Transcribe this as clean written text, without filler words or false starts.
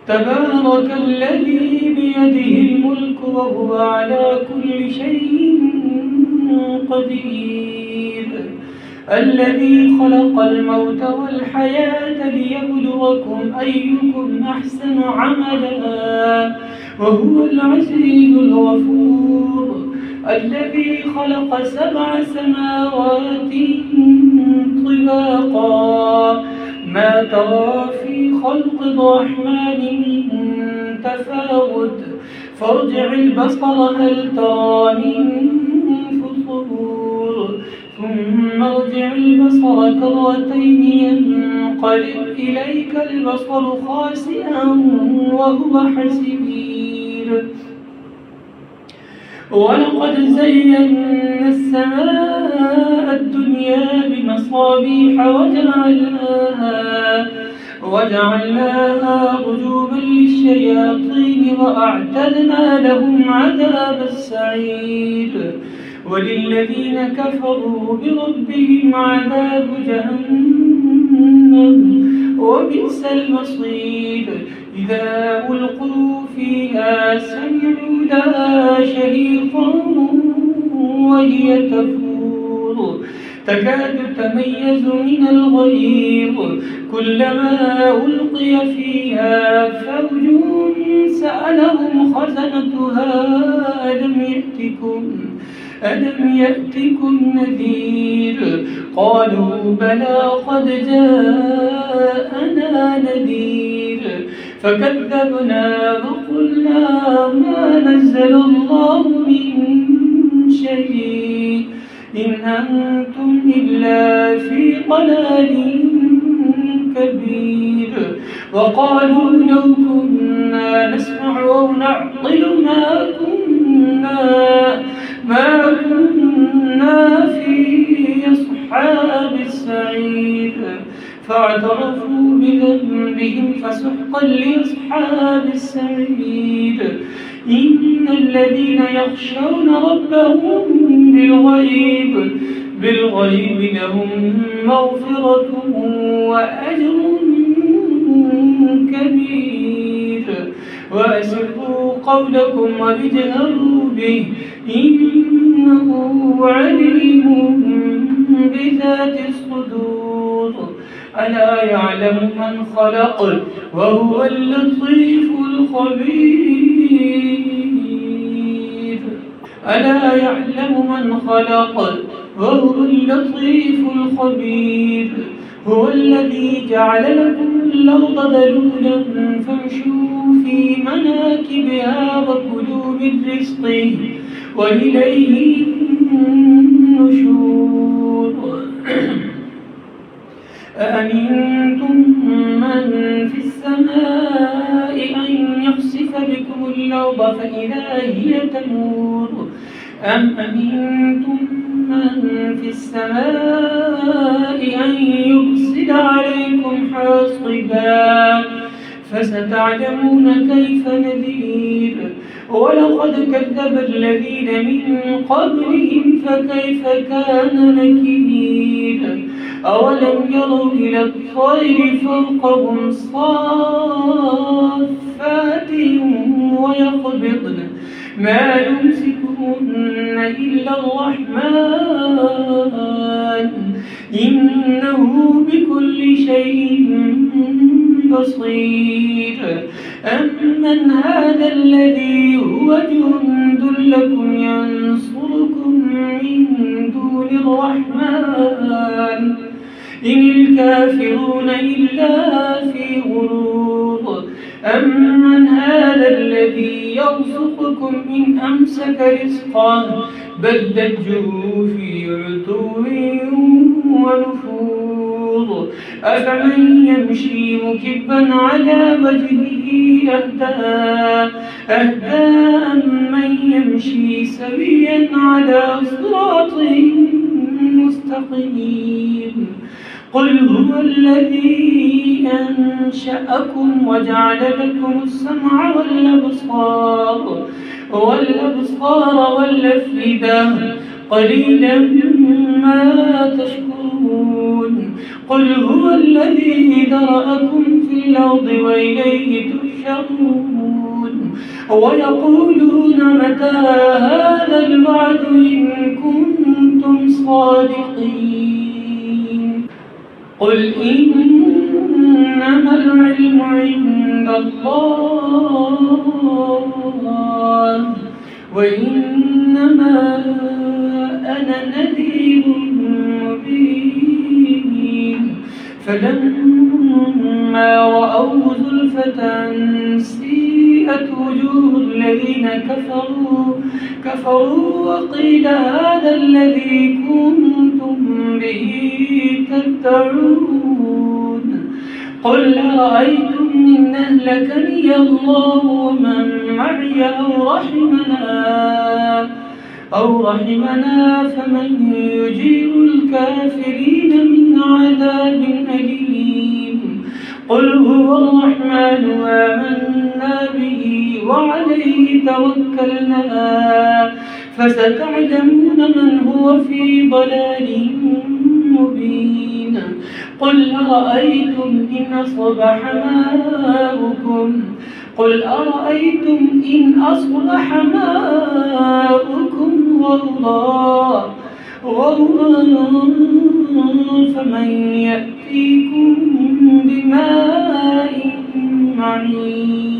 تبارك الذي بيده الملك وهو على كل شيء قدير الذي خلق الموت والحياة ليبلوكم أيكم أحسن عملا وهو العزيز الغفور الذي خلق 7 سماوات طباقا ما ترى في خلق الرحمن من تفاوت فارجع البصر هل ترى من فطور ثم ارجع البصر كرتين ينقلب إليك البصر خاسئا وهو حسير ولقد زينا السماء الدنيا بمصابيح وجعلناها رجوما للشياطين وأعتدنا لهم عذاب السعير وللذين كفروا بربهم عذاب جهنم وبئس المصير إذا ألقوا فيها سمعوا لها شهيقا وهي تفور تكاد تميز من الغيظ كلما ألقي فيها فوج سألهم خزنتها ألم يأتكم نذير قالوا بلى قد جاءنا نذير فكذبنا وقلنا ما نزل الله من شيء إن أنتم إلا في ضلال كبير وقالوا لو كنا نسمع أو نعقل ما كنا في أصحاب السعير فاعترفوا بذنبهم فسحقا لأصحاب السعير إن الذين يخشون ربهم بالغيب لهم مغفرة وأجر كبير وأسروا قولكم واجهروا به إنه عليم بذات الصدور ألا يعلم من خلق وهو اللطيف الخبير ألا يعلم من خلق وهو اللطيف الخبير هو الذي جعل لكم الأرض ذلولا فامشوا في مناكبها وكلوا من رزقه وإليه النشور أأمنتم من في السماء أن يخسف بكم الأرض فإذا هي تمور أم أمنتم من في السماء أن يرسل عليكم حاصبا فستعلمون كيف نذير ولقد كذب الذين من قبلهم فكيف كان نكير أولم يروا إلى الطير فوقهم صافات ويقبضن ما يمسكهن إلا الرحمن إنه بكل شيء بصير أمن هذا الذي هو جند لكم ينصركم من دون الرحمن إن الكافرون إلا في غرور أمن هذا الذي يرزقكم إن أمسك رزقه بل لجوا في عتو ونفور أفمن يمشي مكبا على وجهه أهدى أمن يمشي سويا على صراط مستقيم قل هو الذي أنشأكم وجعل لكم السمع والأبصار والأفئدة قليلا ما تشكرون قل هو الذي ذرأكم في الأرض وإليه تحشرون يحشرون ويقولون متى هذا الوعد إن كنتم صادقين قل إنما العلم عند الله وإنما أنا نذير مبين فلما رأوه زلفة سيئت وجوه الذين كفروا وقيل هذا الذي كنتم به تدعون قل أرأيتم إن أهلكني الله ومن معي أو رحمنا فمن يجير الكافرين من عذاب أليم قل هو الرحمن آمنا به وعليه توكلنا فستعلمون من هو في ضلال مبين قل أرأيتم إن أصبح ماؤكم غورا فمن يأتيكم بماء معين